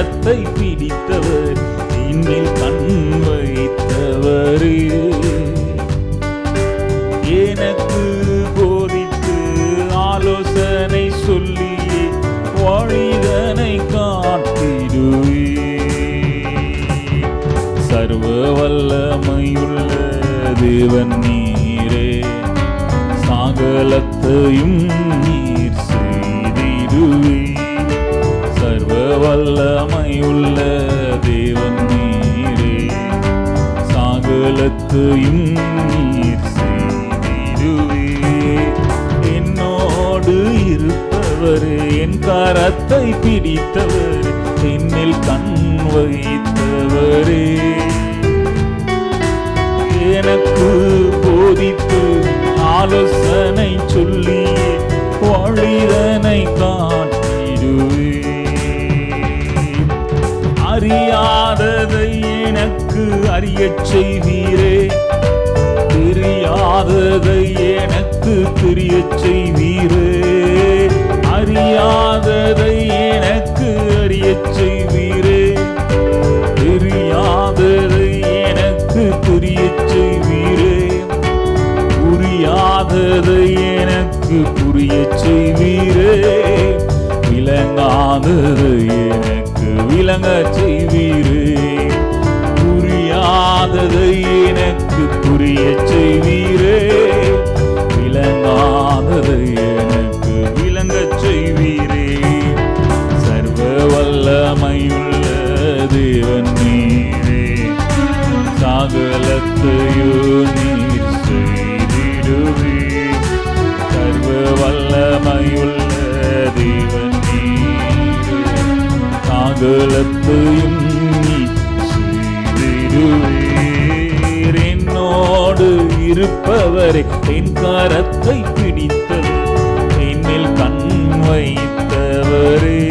கரத்தை பிடித்தவர், என்னில் கண் வைத்தவரே. எனக்கு போதித்து ஆலோசனை சொல்லி வழிதனை காட்டிடுவே. சர்வ வல்லமையுள்ள தேவன் நீரே, சகலத்தையும் நீர் செய்திடுவே. சர்வ வல்லமையுள்ள தேவன் நீரே, சகலத்தையும் நீர் செய்திடுவே. என்னோடு இருப்பவர், என் கரத்தை பிடித்தவர், என்னில் கண் வைத்தவரே. எனக்கு போதித்து ஆலோசனை சொல்லி வழிதனை காட்டிடுவே. அறியாததை எனக்கு அறியச் செய்வீரே, தெரியாததை எனக்கு தெரியச் செய்வீரே. அறியாததை எனக்கு அறியச் செய்வீரே, தெரியாததை எனக்கு தெரியச் செய்வீரே. புரியாததை எனக்கு புரியச் செய்வீரே, விளங்காததை எனக்கு விளங்கச் செய்வீரே. புரியாததை எனக்கு புரியச் செய்வீரே, விளங்காததை எனக்கு விளங்கச் செய்வீரே. சர்வ வல்லமையுள்ள தேவன் நீரே, சகலத்தையோ நீர் செய்திடுவே. சர்வ வல்லமையுள்ள தேவன் நீரே, சகலத்தையும் நீர் செய்திடுவீர். என்னோடு இருப்பவரே, என் கரத்தை பிடித்தவர், என்னில் கண் வைத்தவரே.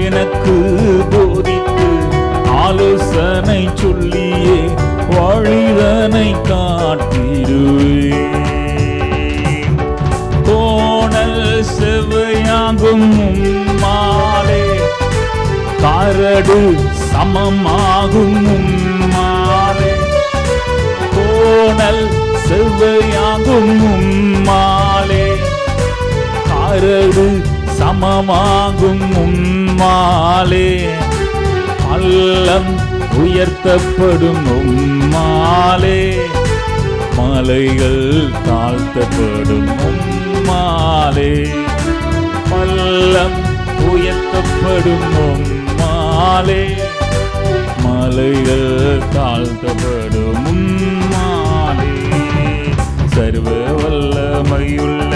எனக்கு போதித்து ஆலோசனை சொல்லியே வழிதனை காட்டிடுவே. கோணல் செவ்வையாகும் உம்மாலே, கரடு சமமாகும் உம்மாலே. கோணல் செவ்வையாகும் உம்மாலே, கரடு சமமாகும் உம்மாலே. பள்ளம் உயர்த்தப்படும் உம்மாலே, மலைகள் தாழ்த்தப்படும் உம்மாலே. பள்ளம் உயர்த்தப்படும் உம்மாலே, மலைகள் தாழ்த்தப்படும் உம்மாலே. சர்வ வல்லமையுள்ள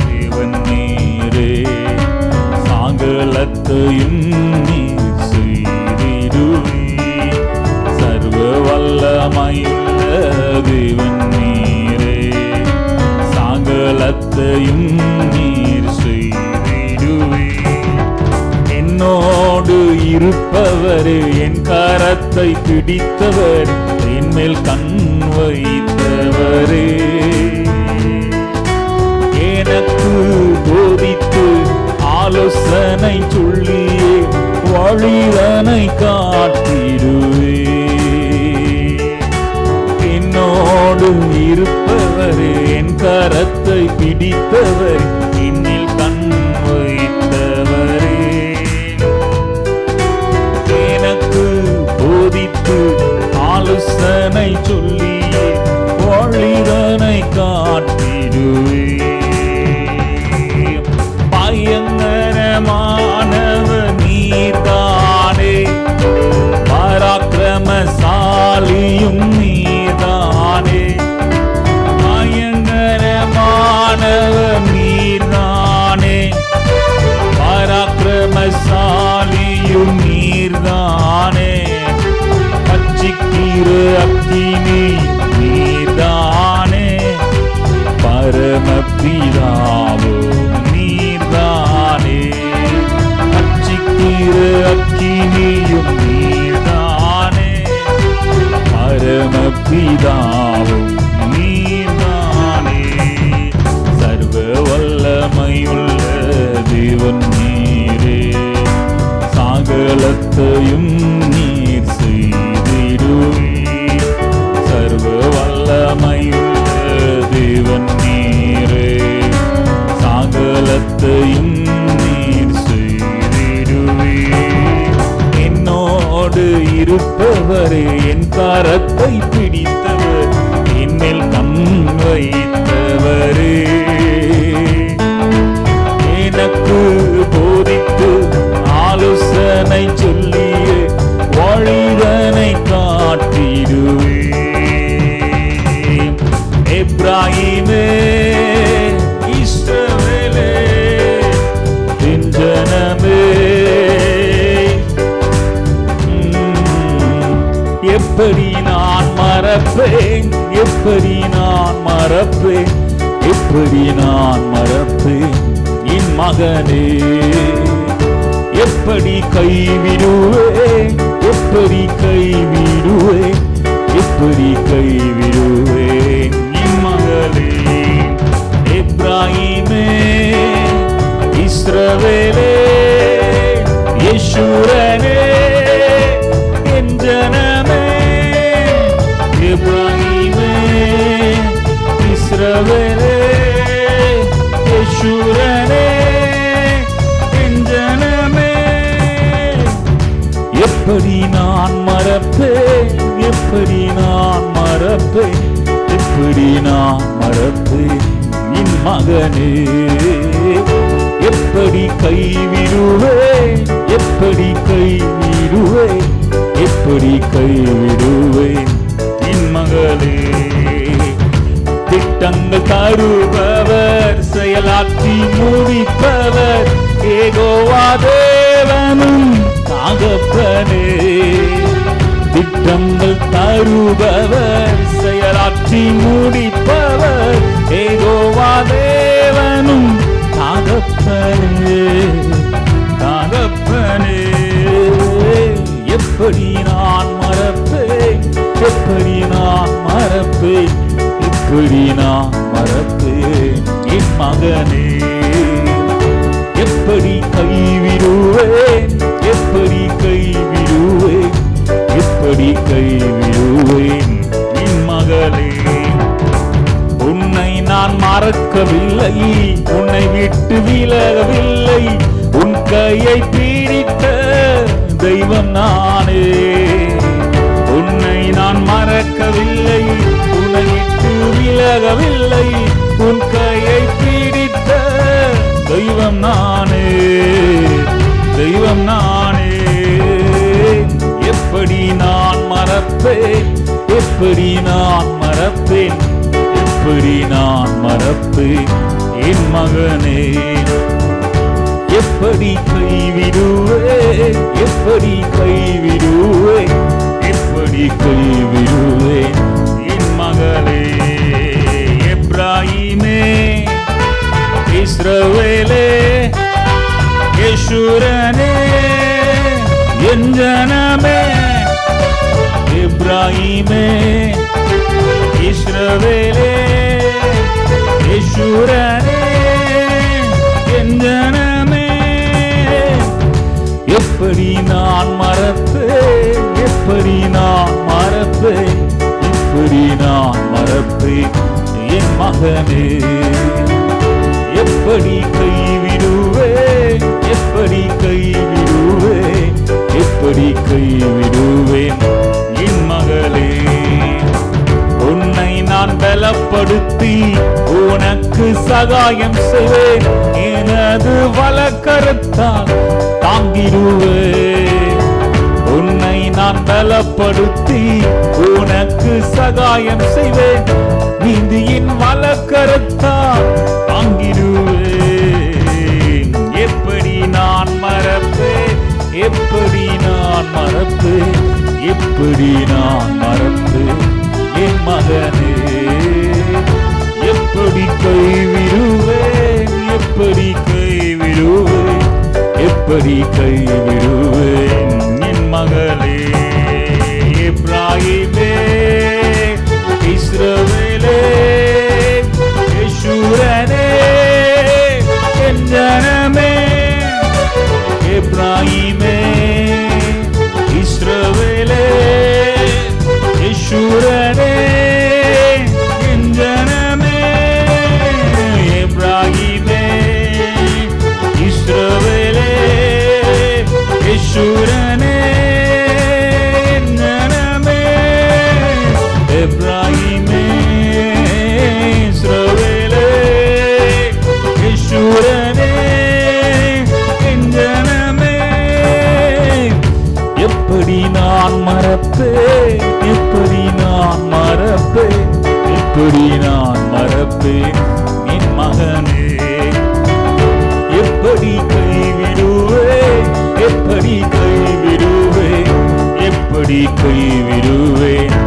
தேவன் நீரே, சகலத்தையும் நீர் செய்திடுவே. சர்வ வல்லமையுள்ள தேவன் நீரே, சகலத்தையும் நீர் செய்திடுவே. என்னோடு இருப்பவரே, என் கரத்தை பிடித்தவர், என்மேல் கண் வைத்தவரே. எனக்கு போதித்து ஆலோசனை சொல்லியே வழிதனை காட்டிடுவே. என்னோடு இருப்பவரே, என் கரத்தை பிடித்தவர், என்னில் கண் வைத்தவரே. எனக்கு போதித்து ஆலோசனை சொல்லியே வழிதனை காட்டிடுவே. பயங்கரமானவர் நீர்தானே, பராக்கிரமசாலியும் நீர்தானே. பயங்கரமானவர் நீர்தானே, பராக்கிரமசாலியும் நீர்தானே. பச்சிக்கிற அக்கினி நீர்தானே, பரமபிதாவும் நீர்தானே. பச்சிக்கிற அக்கினியும் நீர்தானே, பரமபிதாவும் நீர்தானே. சர்வ வல்லமையுள்ள தேவன் நீரே, சகலத்தையும் நீர் செய்திடுவீர். சர்வ வல்லமையுள்ள தேவன் நீரே, சகலத்தையும் நீர் செய்திடுவீர். என்னோடு இருப்பவரே, என் கரத்தை பிடித்தவர், என்னில் கண் வைத்தவரே, எனக்கு போதித்து ஆலோசனை சொல்லியே வழிதனை காட்டிடுவே. எப்ராஹிமே, இஸ்ரவேலே, என் ஜனமே, எப்படி நான் மறப்பேன், எப்படி நான் மறப்பேன், எப்படி நான் மறப்பேன் என் மகனே. எப்படி கைவிடுவேன், எப்படி கைவிடுவேன், எப்படி கைவிடுவேன் என் மகளே. எப்ராஹிமே, இஸ்ரவேலே, யெஷூரனே, என் ஜனமே. எப்ராஹிமே, இஸ்ரவேலே, யெஷூரனே, என் ஜனமே. எப்படி நான் மறப்பேன், எப்படி நான் மறப்பேன், எப்படி நான் மறப்பேன் என் மகனே. எப்படி கைவிடுவேன், எப்படி கைவிடுவேன், எப்படி கைவிடுவேன் என் மகளே. திட்டங்கள் தருபவர், செயலாற்றி முடிப்பவர், யெகோவா தேவனும் தகப்பனே. திட்டங்கள் தருபவர், செயலாற்றி முடிப்பவர், யெகோவா தேவனும் தகப்பனே, தகப்பனே. எப்படி நான் மறப்பேன், எப்படி நான் மறப்பேன், எப்படி நான் மறப்பேன் என் மகனே. எப்படி கைவிடுவேன், எப்படி கைவிடுவேன், எப்படி கைவிடுவேன் என் மகளே. உன்னை நான் மறக்கவில்லை, உன்னை விட்டு விலகவில்லை, உன் கையை பிடித்த தெய்வம் நானே. உன்னை நான் மறக்கவில்லை, உன்னை விட்டு விலகவில்லை, உன் கையை பிடித்த தெய்வம் நானே, தெய்வம் நானே. எப்படி நான் மறப்பேன், எப்படி நான் மறப்பேன், எப்படி நான் மறப்பேன் என் மகனே. எப்படி கைவிடுவேன், எப்படி கைவிடுவேன், எப்படி கைவிடுவேன் என் மகளே. எப்ராஹிமே, இஸ்ரவேலே, யெஷூரனே, என் ஜனமே. எப்ராஹிமே, இஸ்ரவேலே, யெஷூரனே, என் ஜனமே. எப்படி நான் மறப்பேன், எப்படி நான் மறப்பேன், எப்படி நான் மறப்பேன் என் மகனே. எப்படி கைவிடுவேன், எப்படி கைவிடுவேன், எப்படி கைவிடுவேன் என் மகளே. உன்னை நான் பலப்படுத்தி உனக்கு சகாயம் செய்வேன், எனது வலக்கரத்தால் தாங்கிடுவேன். உன்னை நான் பலப்படுத்தி உனக்கு சகாயம் செய்வேன், நீதியின் வலக்கரத்தால் தாங்கிடுவேன். எப்படி நான் மறப்பேன், எப்படி நான் மறப்பேன், எப்படி நான் மறப்பேன் என் மகனே. எப்படி கைவிடுவேன், எப்படி கைவிடுவேன், எப்படி கைவிடுவேன் என் மகளே. எப்ராஹிமே, இஸ்ரவேலே, யெஷூரனே, என் ஜனமே. எப்ராஹிமே, எப்படி நான் மறப்பேன் என் மகனே? எப்படி கைவிடுவேன்? எப்படி கைவிடுவேன்? எப்படி கைவிடுவேன்